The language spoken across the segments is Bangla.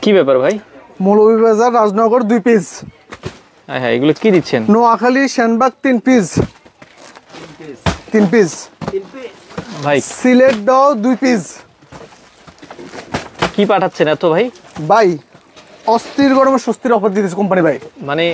কি ব্যাপার ভাই? মৌলভীবাজার রাজনগর 2 পিস। হ্যাঁ, এগুলো কি দিচ্ছেন? নোয়াখালী সেনবাগ 3 পিস। 3 পিস ভাই সিলেট দাও 2 পিস। কি পাঠাচ্ছেন এত ভাই? ভাই অস্থির গরমে স্বস্তির অফার দিতেছে কোম্পানি ভাই। মানে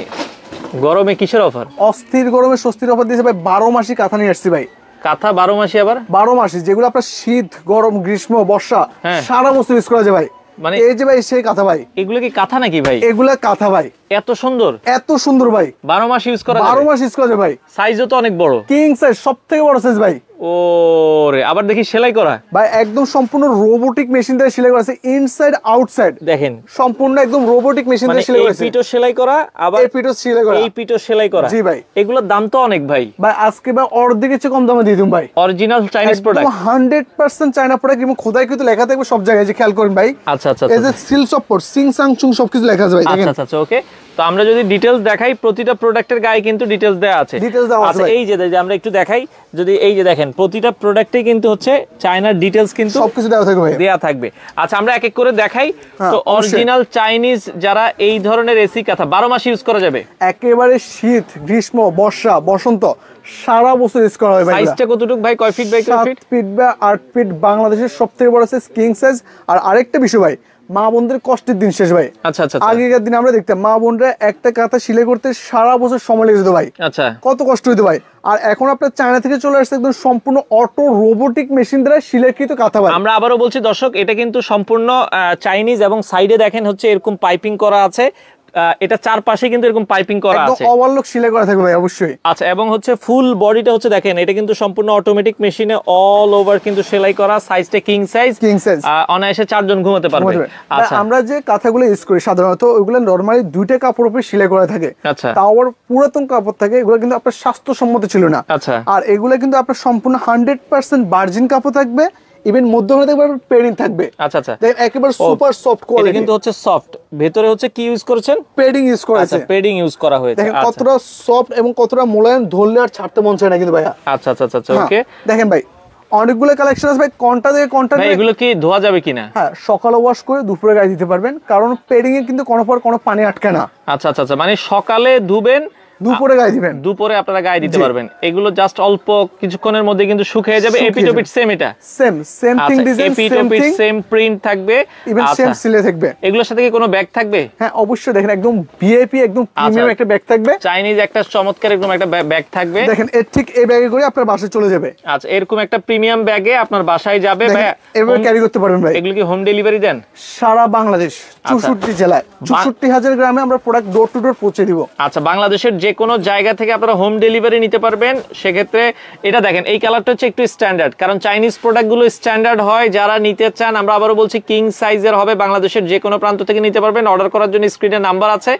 গরমে কিসের অফার? অস্থির গরমে স্বস্তির অফার দিতেছে ভাই। 12 মাসি কাঁথা নিয়ে আসছি ভাই। কাঁথা 12 মাসি? আবার 12 মাসি, যেগুলো আপনার শীত গরম গ্রীষ্ম বর্ষা সারা বছর ইউজ করা যায় ভাই। মানে এই যে ভাই সেই কাঁথা ভাই। এগুলো কি কাঁথা নাকি ভাই? এগুলা কাঁথা ভাই। এত সুন্দর, এত সুন্দর ভাই। 12 মাস ইউজ করা যায়? 12 মাস ইউজ করা যায় ভাই। সাইজও তো অনেক বড়, কিং সাইজ, সবথেকে বড় সাইজ ভাই। ওরে, আবার দেখি সেলাই করা ভাই, একদম সম্পূর্ণ রোবোটিক মেশিন দিয়ে সেলাই করা আছে, ইনসাইড আউটসাইড দেখেন, সম্পূর্ণ একদম রোবোটিক মেশিন দিয়ে সেলাই করা আছে। এই পিটো সেলাই করা, আবার এই পিটো সেলাই করা, এই পিটো সেলাই করা। জি ভাই। এগুলোর দাম তো অনেক ভাই। ভাই আজকে ভাই অর্ধেকের চেয়ে কম দামে দিয়ে দিন ভাই। Original Chinese product, 100% China product, এবং খোদাই কিন্তু লেখা থাকবে সব জায়গায়, যে খেয়াল করেন ভাই। আচ্ছা আচ্ছা, এই যে সিল সাপোর্ট সিং সাং চুং সবকিছু লেখা আছে ভাই, দেখেন। আচ্ছা আচ্ছা, ওকে। তো আমরা যদি ডিটেইলস দেখাই, প্রতিটা প্রোডাক্টের গায়ে কিন্তু ডিটেইলস দেওয়া আছে। আচ্ছা, এই যে আমরা একটু দেখাই, যদি এই যে দেখেন, প্রতিটা প্রোডাক্টে কিন্তু হচ্ছে চায়নার ডিটেইলস কিন্তু সবকিছু দেওয়া থাকবে ভাই, দেয়া থাকবে। আচ্ছা, আমরা এক এক করে দেখাই। তো অরিজিনাল চাইনিজ যারা এই ধরনের এসি কাঁথা 12 মাস ইউজ করা যাবে, একেবারে শীত গ্রীষ্ম বর্ষা বসন্ত সারা বছর ইউজ করা হয় ভাই। সাইজটা কতটুকু ভাই? কয় ফিট বাই কয় ফিট? 7 ফিট বা 8 ফিট, বাংলাদেশের সবথেকে বড় সাইজ কিং সাইজ। আর আরেকটা বিষয় ভাই, মা বোনদের কষ্টের দিন শেষ ভাই। আচ্ছা আচ্ছা, আগেকার দিন আমরা দেখতাম মা বোনরা একটা কাঁথা সেলাই করতে সারা বছর সময় লেগে যেত ভাই। আচ্ছা, কত কষ্ট হইতো ভাই। আর এখন আপনার চায়না থেকে চলে আসছে একদম সম্পূর্ণ অটো রোবোটিক মেশিন দ্বারা সেলাইকৃত কাঁথা ভাই। আমরা আবারও বলছি দর্শক, এটা কিন্তু সম্পূর্ণ চাইনিজ, এবং সাইডে দেখেন হচ্ছে এরকম পাইপিং করা আছে। এটা চারপাশে কিন্তু এরকম পাইপিং করা আছে, একদম ওভারলক সেলাই করা থাকবে ভাই অবশ্যই। আচ্ছা, এবং হচ্ছে ফুল বডিটা হচ্ছে দেখেন, এটা কিন্তু সম্পূর্ণ অটোমেটিক মেশিনে অল ওভার কিন্তু সেলাই করা। সাইজটা কিং সাইজ, অনায়াসে 4 জন ঘুমাতে পারবে। আচ্ছা, আমরা যে কাঁথাগুলো ইউজ করি সাধারণত ওইগুলো নরমালি 2টা কাপড় উপরে সেলাই করা থাকে। আচ্ছা, তাও আবার পুরাতন কাপড় থাকে, এগুলো কিন্তু আপনার স্বাস্থ্যসম্মত ছিল না। আচ্ছা, আর এগুলো কিন্তু আপনার সম্পূর্ণ 100% ভার্জিন কাপড় থাকবে, ইভেন মধ্যখানে দেখবেন পেডিং থাকবে। আচ্ছা আচ্ছা, একেবারে সুপার সফট কোয়ালিটি। এটা কিন্তু হচ্ছে সফট, ভেতরে হচ্ছে কি ইউজ করেছেন? পেডিং ইউজ করা আছে। আচ্ছা, পেডিং ইউজ করা হয়েছে। দেখেন কতটা সফট এবং কতটা মোলায়েম, ধরলে আর ছাড়তে মন চায় না কিন্তু ভাইয়া। আচ্ছা আচ্ছা আচ্ছা, ওকে। দেখেন ভাই, অনেকগুলো কালেকশন আছে ভাই। কোনটা থেকে কোনটা ভাই এগুলো কি ধোয়া যাবে কিনা? হ্যাঁ, সকালে ওয়াশ করে দুপুরে গায়ে দিতে পারবেন, কারণ পেডিং এ কিন্তু কোনো পানি আটকে না। আচ্ছা আচ্ছা আচ্ছা, মানে সকালে ধুবেন, দুপুরে গায়ে দিবেন, দুপুরে আপনারা গায়ে দিতে পারবেন। এগুলো জাস্ট অল্প কিছুক্ষণের মধ্যে কিন্তু শুকিয়ে যাবে। এপিটোপিট সেম, এটা সেম থিং ডিজাইন, এপিটোপিট সেম প্রিন্ট থাকবে, ইভেন সেম সিলে থাকবে। এগুলোর সাথে কি কোনো ব্যাগ থাকবে? হ্যাঁ অবশ্যই, দেখেন একদম ভিআইপি একদম প্রিমিয়াম একটা ব্যাগ থাকবে। চাইনিজ একটা চমৎকার এরকম একটা ব্যাগ থাকবে, দেখেন ঠিক এই ব্যাগে করে আপনার বাসায় চলে যাবে। আচ্ছা, এরকম একটা প্রিমিয়াম ব্যাগে আপনার বাসায় যাবে ভাই, এভাবে ক্যারি করতে পারবেন ভাই। এগুলো কি হোম ডেলিভারি দেন? সারা বাংলাদেশ 64 জেলায় 64,000 গ্রামে আমরা প্রোডাক্ট ডোর টু ডোর পৌঁছে দিব। আচ্ছা, বাংলাদেশের যে কোনো জায়গা থেকে আপনারা হোম ডেলিভারি নিতে পারবেন। সেক্ষেত্রে এটা দেখেন, এই কালারটা হচ্ছে একটু স্ট্যান্ডার্ড, কারণ চাইনিজ প্রোডাক্টগুলো স্ট্যান্ডার্ড হয়। যারা নিতে চান, আমরা আবারও বলছি কিং সাইজের হবে, বাংলাদেশের যে কোনো প্রান্ত থেকে নিতে পারবেন। অর্ডার করার জন্য স্ক্রিনে নাম্বার আছে,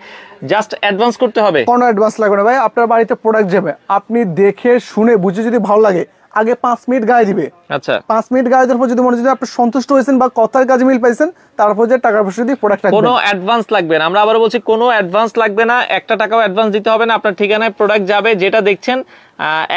জাস্ট অ্যাডভান্স করতে হবে। কোনো অ্যাডভান্স লাগবে না ভাই, আপনার বাড়িতে প্রোডাক্ট যাবে, আপনি দেখে শুনে বুঝে যদি ভালো লাগে আগে 5 মিনিট গায়ে দিবে। আচ্ছা, 5 মিনিট গায়ে দেওয়ার পর যদি মনে হয় আপনি সন্তুষ্ট হয়েছেন বা কথার কাজে মিল পাইছেন, তারপর যে টাকা পয়সা দিয়ে প্রোডাক্ট রাখবেন। কোনো অ্যাডভান্স লাগবে না, আমরা আবার বলছি কোনো অ্যাডভান্স লাগবে না, 1 টাকাও অ্যাডভান্স দিতে হবে না। আপনার ঠিকানায় প্রোডাক্ট যাবে, যেটা দেখছেন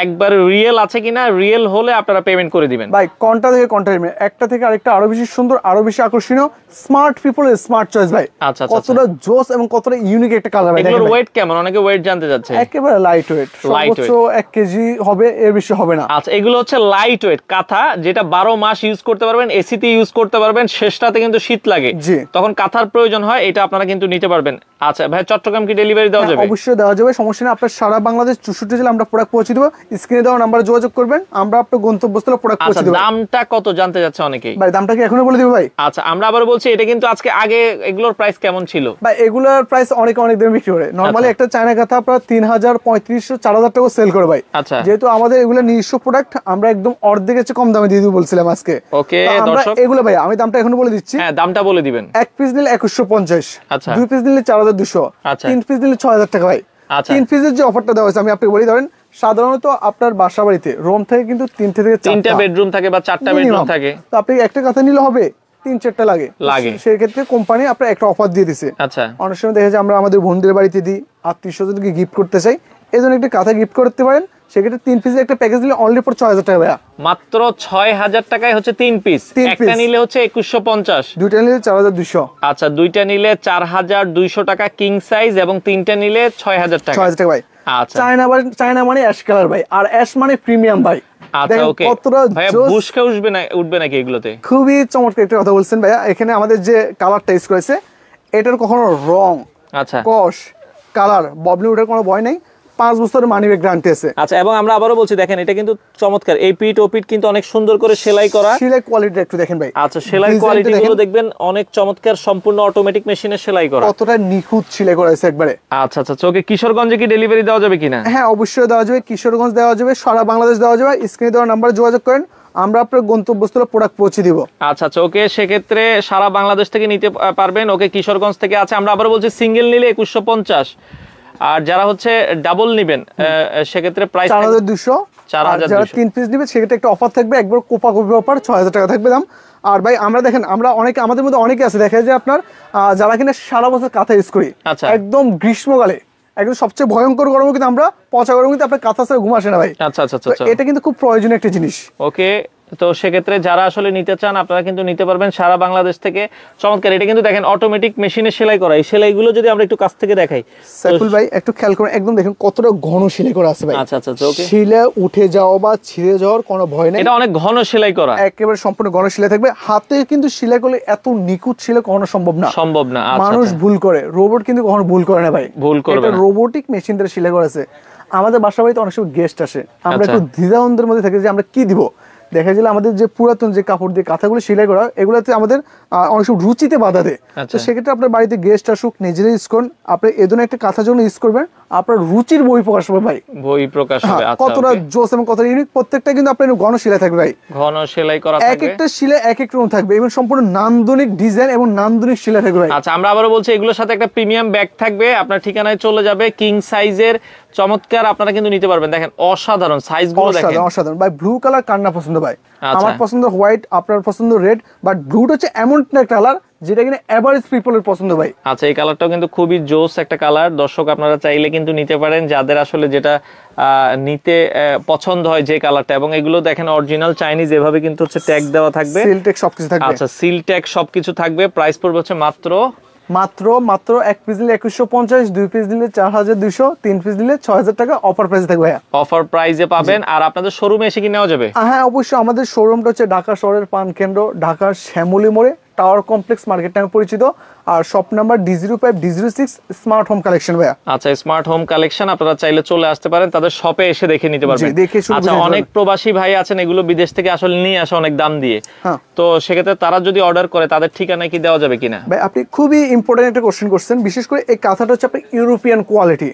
একবার রিয়েল আছে কিনা, রিয়েল হলে আপনারা পেমেন্ট করে দিবেন। ভাই কোনটা থেকে কোনটা একটা থেকে আরেকটা আরো বেশি সুন্দর, আরো বেশি আকর্ষণীয়, স্মার্ট পিপল স্মার্ট চয়েস ভাই। আচ্ছা, কতটা জোস এবং কতটা ইউনিক একটা কালার ভাই। এগুলোর ওয়েট কেমন? অনেকে ওয়েট জানতে যাচ্ছে। একেবারে লাইট ওয়েট, সর্বোচ্চ 1 কেজি হবে, এর বেশি হবে না। আচ্ছা, এগুলো হচ্ছে লাইট ওয়েট কাঁথা, যেটা 12 মাস ইউজ করতে পারবেন, এসিতে ইউজ করতে পারবেন। শেষটাতে কিন্তু শীত লাগে, তখন কাঁথার প্রয়োজন হয়, এটা আপনারা কিন্তু নিতে পারবেন। আচ্ছা ভাই, চট্টগ্রাম কি ডেলিভারি দেওয়া যাবে? অবশ্যই দেওয়া যাবে, সমস্যা নেই। আপনার সারা বাংলাদেশ 64 জেলা আমরা প্রোডাক্ট পৌঁছে দেবো। স্ক্রিনে দেওয়া নাম্বারে যোগাযোগ করবেন, আমরা আপনার গন্তব্যস্থলে প্রোডাক্ট পৌঁছে দেব। দামটা কত জানতে যাচ্ছে অনেকেই। ভাই দামটা কি এখনই বলে দিব ভাই? আচ্ছা, আমরা আবার বলছি, এটা কিন্তু আজকে, আগে এগুলোর প্রাইস কেমন ছিল ভাই? এগুলোর প্রাইস অনেক দামে বিক্রি করে। নরমালি একটা চায়না কাঁথা আপনারা 3000, 3500, 4000 টাকা সেল করে ভাই। আচ্ছা, যেহেতু আমাদের এগুলো নিজস্ব প্রোডাক্ট, আমরা একদম অর্ধেকের চেয়ে কম দামে দিয়ে দিব বলছিলাম আজকে। ওকে দর্শক, এগুলো ভাই আমি দামটা এখনো বলে দিচ্ছি। হ্যাঁ, দামটা বলে দিবেন। 1 পিস নিলে 2150, আচ্ছা, 2 পিস নিলে 4200, আচ্ছা, 3 পিস নিলে 6000 টাকা ভাই। আচ্ছা, 3 পিসের যে অফারটা দেওয়া হয়েছে আমি আপনাকে বলি, ধরেন সাধারণত আপনার বাসা বাড়িতে রুম থেকে কিন্তু 3 থেকে 4টা বেডরুম থাকে বা 4টা বেডরুম থাকে, তো আপনি একটা কাঁথা নিলে হবে 3-4টা লাগে। সেই ক্ষেত্রে কোম্পানি আপনার একটা অফার দিয়ে দিছে। আচ্ছা, অনেক সময় দেখা যায় আমরা আমাদের বন্ধুদের বাড়িতে দিই, আত্মীয় স্বজনকে গিফট করতে চাই, এই জন্য একটা কাঁথা গিফট করতে পারেন, সেক্ষেত্রে 3 পিসের একটা প্যাকেজ নিলে অনলি ফর 6000 টাকা ভাইয়া। মাত্র 6000 টাকায় হচ্ছে 3 পিস, একটা নিলে হচ্ছে 2150, দুইটা নিলে 4200। আচ্ছা, দুইটা নিলে 4200 টাকা কিং সাইজ, এবং তিনটা নিলে 6000 টাকা। 6000 টাকা ভাই। আচ্ছা, চায়না মানে অ্যাশ কালার ভাই, আর অ্যাশ মানে প্রিমিয়াম ভাই। আচ্ছা ওকে ভাইয়া, বুশকা উঠবে নাকি এগুলোতে? খুবই চমৎকার একটা কথা বলছেন ভাইয়া। এখানে আমাদের যে কালারটা ইউজ করেছে, এটার কখনো রং, আচ্ছা, কস, কালার, ববলি ওঠার কোনো ভয় নেই। 5 বছরের মানি ব্যাক গ্যারান্টি আছে। আচ্ছা, এবং আমরা আবারও বলছি, দেখেন এটা কিন্তু চমৎকার, এই পিট ও পিট কিন্তু অনেক সুন্দর করে সেলাই করা। সেলাই কোয়ালিটি একটু দেখেন ভাই। আচ্ছা, সেলাই কোয়ালিটি গুলো দেখবেন অনেক চমৎকার, সম্পূর্ণ অটোমেটিক মেশিনে সেলাই করা, কতটা নিখুঁত সেলাই করা আছে একবারে। আচ্ছা আচ্ছা, ওকে। কিশোরগঞ্জে কি ডেলিভারি দেওয়া যাবে কিনা? হ্যাঁ, অবশ্যই দেওয়া যাবে। কিশোরগঞ্জ দেওয়া যাবে, সারা বাংলাদেশ দেওয়া যাবে। স্ক্রিনে দেওয়া নাম্বারে যোগাযোগ করেন, আমরা আপনার গন্তব্যস্থলে প্রোডাক্ট পৌঁছে দিব। আচ্ছা আচ্ছা, ওকে। সেক্ষেত্রে সারা বাংলাদেশ থেকে নিতে পারবেন। ওকে, কিশোরগঞ্জ থেকে আছে। আমরা আবার বলছি, সিঙ্গেল নিলে 2150, আর যারা হচ্ছে ডাবল নিবেন সেক্ষেত্রে প্রাইস 4200। আর যারা 3 পিস নিবে সেক্ষেত্রে একটা অফার থাকবে, একবার কোপা অফার, 6000 টাকা থাকবে দাম। আর ভাই আমরা দেখেন, আমরা অনেকে, আমাদের মধ্যে অনেকে আছে দেখে যে আপনার যারা কিনা সারা বছর কাঁথা ইউজ করি, একদম গ্রীষ্মকালে একদম সবচেয়ে ভয়ঙ্কর গরমে কিন্তু আমরা পচা গরমে কিন্তু আপনার কাঁথা ছাড়া ঘুম আসে না ভাই। আচ্ছা আচ্ছা আচ্ছা, এটা কিন্তু খুব প্রয়োজনীয় একটা জিনিস। ওকে, তো সেক্ষেত্রে যারা আসলে নিতে চান আপনারা কিন্তু নিতে পারবেন সারা বাংলাদেশ থেকে। চমৎকার, এটা কিন্তু দেখেন অটোমেটিক মেশিনে সেলাই করা। এই সেলাইগুলো যদি আমরা একটু কাছ থেকে দেখাই, সাইফুল ভাই একটু খেয়াল করুন, একদম দেখুন কতটা ঘন সেলাই করা আছে ভাই। আচ্ছা আচ্ছা, ওকে। শিলা উঠে যাওয়া বা ছিঁড়ে যাওয়ার কোনো ভয় নেই, এটা অনেক ঘন সেলাই করা, একেবারে সম্পূর্ণ ঘন সেলাই থাকবে। হাতে কিন্তু সেলাই করলে এত নিখুঁত সেলাই কখনো সম্ভব না। মানুষ ভুল করে, রোবট কিন্তু কখনো ভুল করে না ভাই, ভুল করবে না। রোবোটিক মেশিন দ্বারা সেলাই করা আছে। আমাদের বাসা বাড়িতে অনেক সময় গেস্ট আসে, আমরা একটু দ্বিধাদ্বন্দ্বের মধ্যে থাকি যে আমরা কি দিব। দেখা গেলে আমাদের যে পুরাতন যে কাপড় দিয়ে কাঁথাগুলো সেলাই করা, এগুলোতে আমাদের অনেক সময় রুচিতে বাধা দেয়। তো সেক্ষেত্রে আপনার বাড়িতে গেস্ট আসুক, নিজেরাই ইউজ করুন, আপনি এই ধরনের একটা কাঁথার জন্য ইউজ করবেন, আপনার রুচির বই প্রকাশ হবে ভাই, বই প্রকাশ হবে। কতটা জোস এবং কতটা ইউনিক, প্রত্যেকটা কিন্তু আপনার ঘন সেলাই থাকবে ভাই, ঘন সেলাই করা থাকবে, এক একটা সেলাই এক এক রকম থাকবে, এবং সম্পূর্ণ নান্দনিক ডিজাইন এবং নান্দনিক সেলাই থাকবে ভাই। আচ্ছা, আমরা আবারও বলছি, এগুলোর সাথে একটা প্রিমিয়াম ব্যাগ থাকবে, আপনার ঠিকানায় চলে যাবে। কিং সাইজের চমৎকার, আপনারা কিন্তু নিতে পারবেন। দেখেন অসাধারণ সাইজগুলো, দেখেন অসাধারণ ভাই। ব্লু কালার কার না পছন্দ ভাই? আমার পছন্দ হোয়াইট, আপনার পছন্দ রেড, বাট ব্লুটা হচ্ছে এমন একটা কালার যেটা কিনা এভারেজ পিপলের পছন্দ ভাই। আচ্ছা, এই কালারটাও কিন্তু খুবই জোস একটা কালার। দর্শক আপনারা চাইলে কিন্তু নিতে পারেন, যাদের আসলে যেটা নিতে পছন্দ হয় যে কালারটা। এবং এগুলো দেখেন অরিজিনাল চাইনিজ, এভাবে কিন্তু হচ্ছে ট্যাগ দেওয়া থাকবে, সিল ট্যাগ সবকিছু থাকবে। আচ্ছা, সিল ট্যাগ সবকিছু থাকবে। প্রাইস পড়বে হচ্ছে মাত্র এক পিস নিলে 2150, 2 পিস নিলে 4200, 3 পিস নিলে 6000 টাকা অফার প্রাইসে থাকবে। অফার প্রাইসে পাবেন। আর আপনাদের শোরুমে এসে কি নেওয়া যাবে? হ্যাঁ, অবশ্যই। আমাদের শোরুমটা হচ্ছে ঢাকা শহরের প্রাণকেন্দ্র, ঢাকার শ্যামলী মোড়ে, টাওয়ার কমপ্লেক্স মার্কেট নামে পরিচিত। আর shop number D05 D06, smart home collection ভাইয়া। আচ্ছা, স্মার্ট হোম কালেকশন, আপনারা চাইলে চলে আসতে পারেন, তাদের শপে এসে দেখে নিতে পারবেন। আচ্ছা, অনেক প্রবাসী ভাই আছেন, এগুলো বিদেশ থেকে আসলে নিয়ে আসে অনেক দাম দিয়ে। তো সেক্ষেত্রে তারা যদি অর্ডার করে, তাদের ঠিকানায় কি দেওয়া যাবে কিনা? ভাই, আপনি খুবই ইম্পর্টেন্ট একটা কোশ্চেন করছেন। বিশেষ করে এই কাঁথাটা হচ্ছে আপনার ইউরোপিয়ান কোয়ালিটি,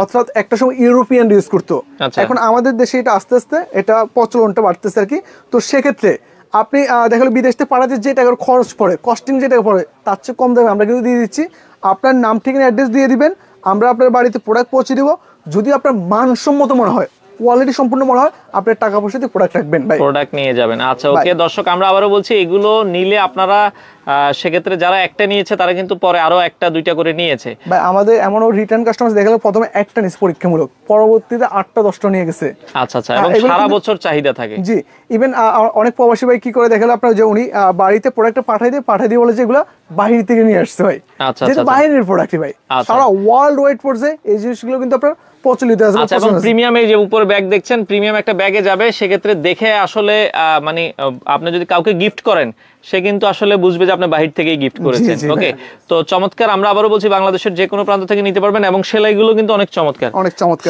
অর্থাৎ একটা সময় ইউরোপিয়ান ইউজ করতো, এখন আমাদের দেশে এটা আস্তে আস্তে এটা প্রচলনটা বাড়তেছে আর কি। তো সেক্ষেত্রে আপনি দেখলে বিদেশ থেকে পাঠাতে যে টাকার খরচ পড়ে, কস্টিং যে টাকা পড়ে, তার চেয়ে কম দামে আমরা কিন্তু দিয়ে দিচ্ছি। আপনার নাম ঠিকানা অ্যাড্রেস দিয়ে দিবেন, আমরা আপনার বাড়িতে প্রোডাক্ট পৌঁছে দিব। যদি আপনার মানসম্মত মনে হয়, কোয়ালিটি সম্পূর্ণ মনে হয়, আপনার টাকা পয়সা দিয়ে প্রোডাক্ট রাখবেন ভাই, প্রোডাক্ট নিয়ে যাবেন। আচ্ছা, ওকে। দর্শক আমরা আবারও বলছি, এগুলো নিলে আপনারা সেক্ষেত্রে যারা একটা নিয়েছে তারা কিন্তু পরে আরো একটা দুইটা করে নিয়েছে ভাই। আমাদের এমনও রিটার্ন কাস্টমার দেখা গেল প্রথমে একটা নিস পরীক্ষামূলক, পরবর্তীতে 8টা 10টা নিয়ে গেছে। আচ্ছা আচ্ছা, এবং সারা বছর চাহিদা থাকে। জি, ইভেন অনেক প্রবাসী ভাই কি করে দেখা গেল আপনার যে উনি বাড়িতে প্রোডাক্টটা পাঠাই দিয়ে বলে যে এগুলো বাইরে থেকে নিয়ে আসছে ভাই। আচ্ছা, যেটা বাইরের প্রোডাক্টই ভাই, সারা ওয়ার্ল্ড ওয়াইড পড়ছে, এই জিনিসগুলো কিন্তু আপনার প্রচলিত আছে। আচ্ছা, এবং প্রিমিয়াম, এই যে উপরে ব্যাগ দেখছেন, প্রিমিয়াম একটা ব্যাগে যাবে। সেক্ষেত্রে দেখে আসলে মানে আপনি যদি কাউকে গিফট করেন, সে কিন্তু আসলে বুঝবে যে আপনি বাহির থেকেই গিফট করেছেন। ওকে, তো চমৎকার। আমরা আবারও বলছি, বাংলাদেশের যে কোনো প্রান্ত থেকে নিতে পারবেন, এবং সেলাইগুলো কিন্তু অনেক চমৎকার,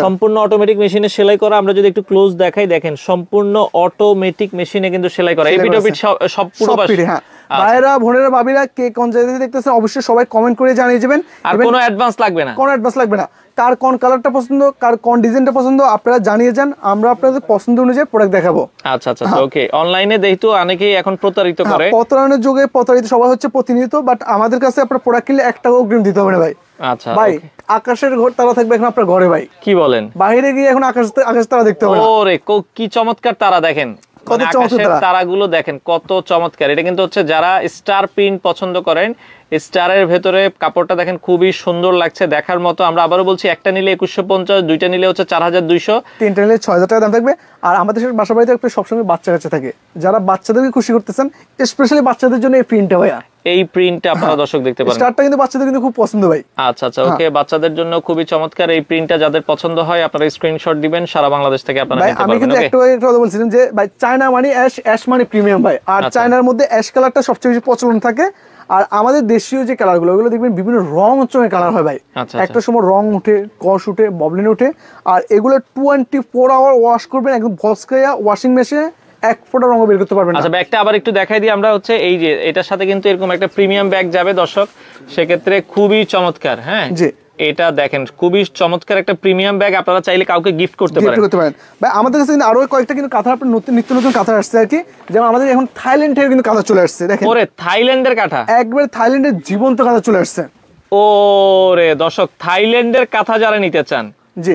সম্পূর্ণ অটোমেটিক মেশিনে সেলাই করা। আমরা যদি একটু ক্লোজ দেখাই, দেখেন সম্পূর্ণ অটোমেটিক মেশিনে কিন্তু সেলাই করা। এই ভিডিও সব পুরো ভাইরা, বোনেরা, ভাবিরা, কে কোন জায়গাতে দেখতেছেন অবশ্যই সবাই কমেন্ট করে জানিয়ে যাবেন। আর কোনো অ্যাডভান্স লাগবে না, কার কোন কালারটা পছন্দ, কার কোন ডিজাইনটা পছন্দ, আপনারা জানিয়ে যান, আমরা আপনাদের পছন্দ অনুযায়ী প্রোডাক্ট দেখাবো। আচ্ছা আচ্ছা, ওকে। অনলাইনে যেহেতু অনেকেই এখন প্রতারিত করে, প্রতারণার যুগে প্রতারিত সবাই হচ্ছে প্রতিনিয়ত, বাট আমাদের কাছে আপনার প্রোডাক্ট কিনলে 1 টাকাও অগ্রিম দিতে হবে না ভাই। আচ্ছা ভাই, আকাশের ঘর তারা থাকবে এখন আপনার ঘরে ভাই। কি বলেন? বাইরে গিয়ে এখন আকাশ তারা দেখতে হবে। ওরে কি চমৎকার তারা, দেখেন কত চমৎকার তারাগুলো দেখেন কত চমৎকার। এটা কিন্তু হচ্ছে যারা স্টার প্রিন্ট পছন্দ করেন, স্টারের ভেতরে কাপড়টা দেখেন খুবই সুন্দর লাগছে, দেখার মতো। আমরা আবারও বলছি, একটা নিলে 2150, দুইটা নিলে হচ্ছে 4200, তিনটা নিলে 6000 টাকা দাম থাকবে। আর আমাদের বাসা বাড়িতে সবসময় বাচ্চা কাছে থাকে, যারা বাচ্চাদেরকে খুশি করতেছেন, স্পেশালি বাচ্চাদের জন্য এই প্রিন্টটা ভাইয়া, এই প্রিন্টটা আপনারা দর্শক দেখতে পারেন। স্টারটা কিন্তু বাচ্চাদের কিন্তু খুব পছন্দ ভাই। আচ্ছা আচ্ছা, ওকে, বাচ্চাদের জন্য খুবই চমৎকার এই প্রিন্টটা। যাদের পছন্দ হয় আপনারা স্ক্রিনশট দিবেন, সারা বাংলাদেশ থেকে আপনারা নিতে পারবেন। আমি কিন্তু একটা কথা বলছিলাম যে ভাই চায়না মানে অ্যাশ মানে প্রিমিয়াম ভাই, আর চায়নার মধ্যে অ্যাশ কালারটা সবচেয়ে বেশি প্রচলন থাকে। আর আমাদের দেশীয় যে কালারগুলো, ওগুলো দেখবেন বিভিন্ন রং চঙে কালার হয় ভাই। একটা সময় রং উঠে, কষ উঠে, ববলিন উঠে, আর এগুলো 24 আওয়ার ওয়াশ করবেন একদম ভস্কায়া ওয়াশিং মেশিনে, এক ফোঁটা রং বের করতে পারবেন না। আচ্ছা, ব্যাগটা আবার একটু দেখাই দিই আমরা। হচ্ছে এই যে এটার সাথে কিন্তু এরকম একটা প্রিমিয়াম ব্যাগ যাবে দর্শক, সেক্ষেত্রে খুবই চমৎকার। হ্যাঁ জি, এটা দেখেন খুবই চমৎকার একটা প্রিমিয়াম ব্যাগ, আপনারা চাইলে কাউকে গিফট করতে পারেন। ভাই আমাদের কাছে কিন্তু আরো কয়েকটা কিন্তু কাঁথা, আপনার নিত্য নতুন কাঁথা আসছে আর কি। যেমন আমাদের এখন থাইল্যান্ড থেকে কিন্তু কাঁথা চলে আসছে, দেখেন। ওরে থাইল্যান্ডের কাঁথা, একবার থাইল্যান্ডের জীবন্ত কাঁথা চলে আসছে। ওরে দর্শক, থাইল্যান্ডের কাঁথা যারা নিতে চান, জি,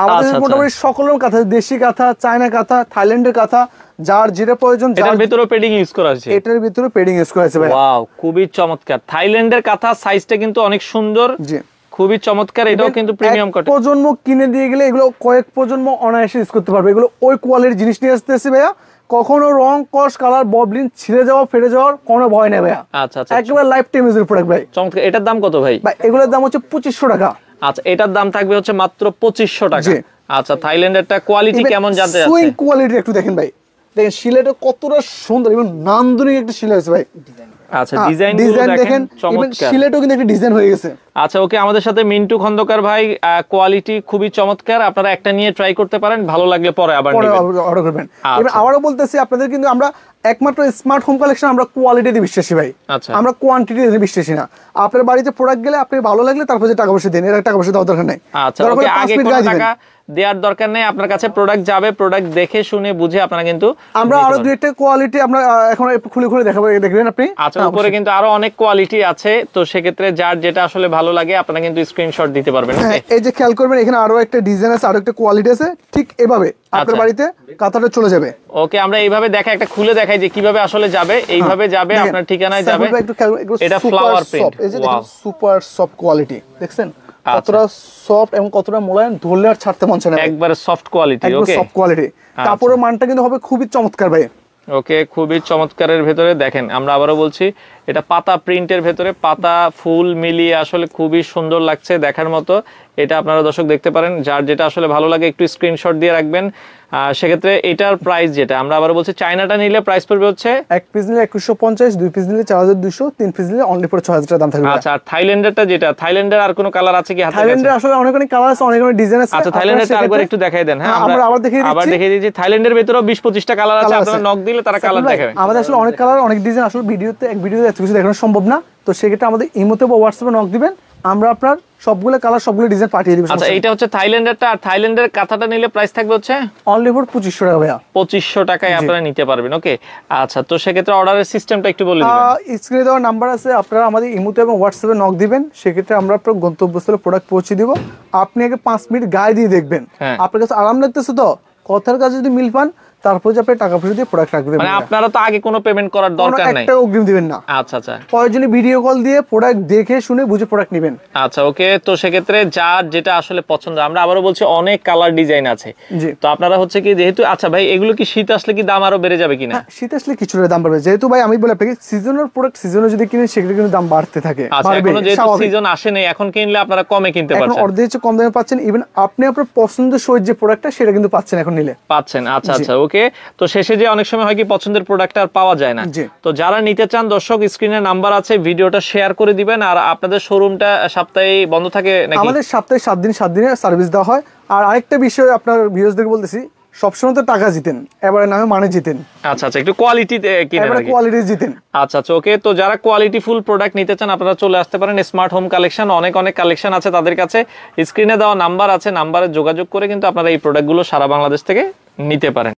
আমাদের মোটামুটি সকল রকম কাঁথা, দেশি কাঁথা, চায়না কাঁথা, থাইল্যান্ডের কাঁথা, যার যেটা প্রয়োজন। এটার ভিতরে পেডিং ইউজ করা আছে, এটার ভিতরে পেডিং ইউজ করা আছে ভাই। ওয়াও, খুবই চমৎকার। থাইল্যান্ডের কাঁথা, সাইজটা কিন্তু অনেক সুন্দর, জি, খুবই চমৎকার। এটাও কিন্তু প্রিমিয়াম কটন। প্রজন্ম কিনে দিয়ে গেলে এগুলো কয়েক প্রজন্ম অনায়াসে ইউজ করতে পারবে। এগুলো ওই কোয়ালিটির জিনিস নিয়ে আসতেছে ভাইয়া, কখনো রং, কস, কালার, ববলিন ছিঁড়ে যাওয়া, ফেটে যাওয়ার কোনো ভয় নেই ভাইয়া। আচ্ছা আচ্ছা, একেবারে লাইফ টাইম ইউজের প্রোডাক্ট ভাই। চমৎকার। এটার দাম কত ভাই? ভাই এগুলোর দাম হচ্ছে 2500 টাকা। আচ্ছা, এটার দাম থাকবে হচ্ছে মাত্র 2500 টাকা। আচ্ছা, থাইল্যান্ডেরটা কোয়ালিটি কেমন জানতে চাচ্ছেন? সুইং কোয়ালিটি একটু দেখেন ভাই, দেখেন শিলাটা কতটা সুন্দর এবং নান্দনিক একটা শিলা আছে ভাই। আচ্ছা, ডিজাইন দেখেন চমৎকার, শিলাটাও কিন্তু একটা ডিজাইন হয়ে গেছে। আচ্ছা, ওকে, আমাদের সাথে মিন্টু খন্দকার ভাই, কোয়ালিটি খুবই চমৎকার। আপনারা একটা নিয়ে ট্রাই করতে পারেন, ভালো লাগলে পরে আবার অর্ডার করবেন। এবার আবারও বলতেছি আপনাদের, কিন্তু আমরা একমাত্র স্মার্ট হোম কালেকশন, আমরা কোয়ালিটিতে বিশ্বাসী ভাই, আমরা কোয়ান্টিটিতে বিশ্বাসী না। আপনার বাড়িতে প্রোডাক্ট গেলে আপনি ভালো লাগলে তারপর যে টাকা পয়সা দেন, এর টাকা পয়সা দেওয়ার দরকার নাই। আচ্ছা, ওকে, আগে কোনো টাকা দেওয়ার দরকার নেই, আপনার কাছে প্রোডাক্ট যাবে, প্রোডাক্ট দেখে শুনে বুঝে আপনারা কিন্তু। আমরা আরো দুই একটা কোয়ালিটি আমরা এখন খুলে খুলে দেখাবো, দেখবেন আপনি। আচ্ছা, উপরে কিন্তু আরো অনেক কোয়ালিটি আছে, তো সেক্ষেত্রে যার যেটা আসলে ভালো লাগে আপনারা কিন্তু স্ক্রিনশট দিতে পারবেন। এই যে খেয়াল করবেন, এখানে আরো একটা ডিজাইন আছে, আরো একটা কোয়ালিটি আছে, ঠিক এভাবে আপনার বাড়িতে কাঁথাটা চলে যাবে। ওকে, আমরা এইভাবে দেখা একটা খুলে দেখাই যে কিভাবে আসলে যাবে। এইভাবে যাবে, আপনার ঠিকানায় যাবে। এটা ফ্লাওয়ার প্রিন্ট, এই যে দেখুন সুপার সফট কোয়ালিটি, দেখছেন কতটা সফট এবং কতটা মোলায়েম, ধরলে আর ছাড়তে মন চায় না, একবারে সফট কোয়ালিটি। ওকে, সফট কোয়ালিটি। কাপড়ের মানটা কিন্তু হবে খুবই চমৎকার ভাই। ওকে, খুবই চমৎকারের ভেতরে দেখেন, আমরা আবারও বলছি, এটা পাতা প্রিন্টের ভেতরে পাতা ফুল মিলিয়ে আসলে খুবই সুন্দর লাগছে, দেখার মতো। এটা আপনারা দর্শক দেখতে পারেন, যার যেটা আসলে ভালো লাগে একটু স্ক্রিনশট দিয়ে রাখবেন। সেক্ষেত্রে এটার প্রাইস যেটা আমরা আবার বলছি, চায়নাটা নিলে প্রাইস পড়বে হচ্ছে এক পিস নিলে 2150, দুই পিস নিলে 4200, তিন পিস নিলে অনলি ফর 6000 টাকা দাম থাকবে। আচ্ছা, আর থাইল্যান্ডেরটা যেটা, থাইল্যান্ডের আর কোনো কালার আছে কি হাতে? থাইল্যান্ডের আসলে অনেক অনেক কালার আছে, অনেক অনেক ডিজাইন আছে। আচ্ছা, থাইল্যান্ডেরটা আরেকবার একটু দেখাই দেন। হ্যাঁ, আমরা আবার দেখিয়ে দিচ্ছি। থাইল্যান্ডের ভিতরেও 20-25টা কালার আছে, আপনারা নক দিলে তারা কালার দেখাবে। আমাদের আসলে অনেক কালার, অনেক ডিজাইন, আসলে ভিডিওতে এত কিছু দেখানো সম্ভব না, তো সেক্ষেত্রে আমাদের ইমোতে বা হোয়াটসঅ্যাপে নক দিবেন, আমরা আপনার সবগুলো কালার, সবগুলো ডিজাইন পাঠিয়ে দিব। আচ্ছা, এটা হচ্ছে থাইল্যান্ডেরটা, আর থাইল্যান্ডের কাঁথাটা নিলে প্রাইস থাকবে হচ্ছে অনলি ফর 2500 টাকা ভাইয়া। 2500 টাকায় আপনারা নিতে পারবেন। ওকে, আচ্ছা, তো সেক্ষেত্রে অর্ডারের সিস্টেমটা একটু বলে দিবেন। স্ক্রিনে দেওয়া নাম্বার আছে, আপনারা আমাদের ইমোতে এবং হোয়াটসঅ্যাপে নক দিবেন, সেক্ষেত্রে আমরা আপনার গন্তব্যস্থলে প্রোডাক্ট পৌঁছে দিব। আপনি আগে 5 মিনিট গায়ে দিয়ে দেখবেন, আপনার কাছে আরাম লাগতেছে তো, কথার কাছে যদি মিল পান, তারপর যে আপনি টাকা পয়সা দিয়ে প্রোডাক্ট রাখবেন। মানে আপনারা তো আগে কোনো পেমেন্ট করার দরকার নাই, একটা অগ্রিম দিবেন না। আচ্ছা আচ্ছা, প্রয়োজনে ভিডিও কল দিয়ে প্রোডাক্ট দেখে শুনে বুঝে প্রোডাক্ট নেবেন। আচ্ছা, ওকে, তো সেক্ষেত্রে যার যেটা আসলে পছন্দ, আমরা আবারও বলছি অনেক কালার ডিজাইন আছে, তো আপনারা হচ্ছে কি যেহেতু, আচ্ছা ভাই, এগুলো কি শীত আসলে কি দাম আরো বেড়ে যাবে কিনা? শীত আসলে কিছুটা দাম বাড়বে, যেহেতু ভাই আমি বলে আপনাকে সিজনাল প্রোডাক্ট সিজনে যদি কিনেন সেগুলো কিন্তু দাম বাড়তে থাকে। আচ্ছা, এখনো যেহেতু সিজন আসে নাই, এখন কিনলে আপনারা কমে কিনতে পারছেন, এখন অর্ধেক কম দামে পাচ্ছেন। ইভেন আপনি আপনার পছন্দসই যে প্রোডাক্টটা সেটা কিন্তু পাচ্ছেন, এখন নিলে পাচ্ছেন। আচ্ছা আচ্ছা, ওকে, তো শেষে যে অনেক সময় হয় কি পছন্দের প্রোডাক্ট আর পাওয়া যায় না, তো যারা নিতে চান দর্শক স্ক্রিনে নাম্বার আছে, ভিডিওটা শেয়ার করে দিবেন। আর আপনাদের শোরুমটা সপ্তাহে বন্ধ থাকে নাকি? আমাদের সপ্তাহে 7 দিনে সার্ভিস দেওয়া হয়। আর আরেকটা বিষয় আপনার ভিউয়ারদের বলতেছি, সবসময় তো টাকা জিতেন, এবারে নামে মানে জিতেন। আচ্ছা আচ্ছা, একটু কোয়ালিটি কিনেন, এবারে কোয়ালিটি জিতেন। আচ্ছা আচ্ছা, ওকে, তো যারা কোয়ালিটি ফুল প্রোডাক্ট নিতে চান আপনারা চলে আসতে পারেন স্মার্ট হোম কালেকশন। অনেক অনেক কালেকশন আছে তাদের কাছে, স্ক্রিনে দেওয়া নাম্বার আছে, নাম্বারে যোগাযোগ করে কিন্তু আপনারা এই প্রোডাক্টগুলো সারা বাংলাদেশ থেকে নিতে পারেন।